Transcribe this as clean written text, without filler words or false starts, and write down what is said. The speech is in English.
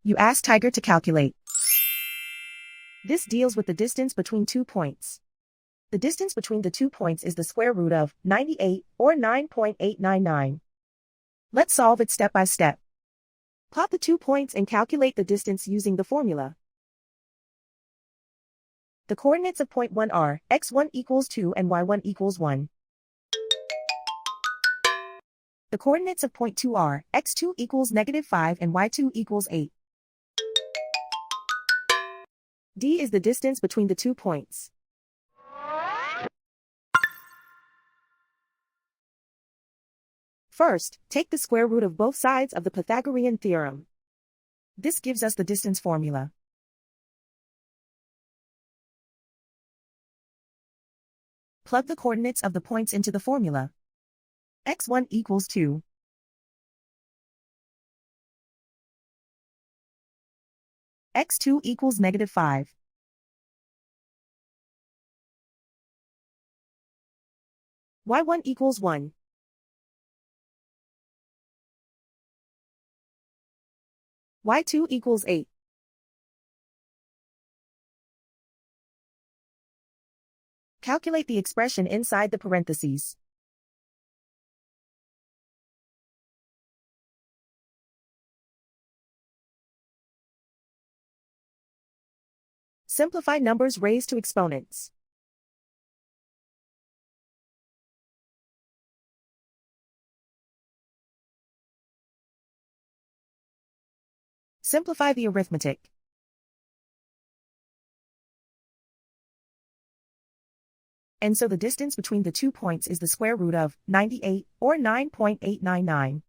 You ask Tiger to calculate. This deals with the distance between 2 points. The distance between the 2 points is the square root of 98, or 9.899. Let's solve it step by step. Plot the 2 points and calculate the distance using the formula. The coordinates of point 1 are x1 equals 2 and y1 equals 1. The coordinates of point 2 are x2 equals -5 and y2 equals 8. D is the distance between the 2 points. First, take the square root of both sides of the Pythagorean theorem. This gives us the distance formula. Plug the coordinates of the points into the formula. x1 equals 2. x2 equals -5. y1 equals 1. y2 equals 8. Calculate the expression inside the parentheses. Simplify numbers raised to exponents. Simplify the arithmetic. And so the distance between the 2 points is the square root of 98, or 9.899.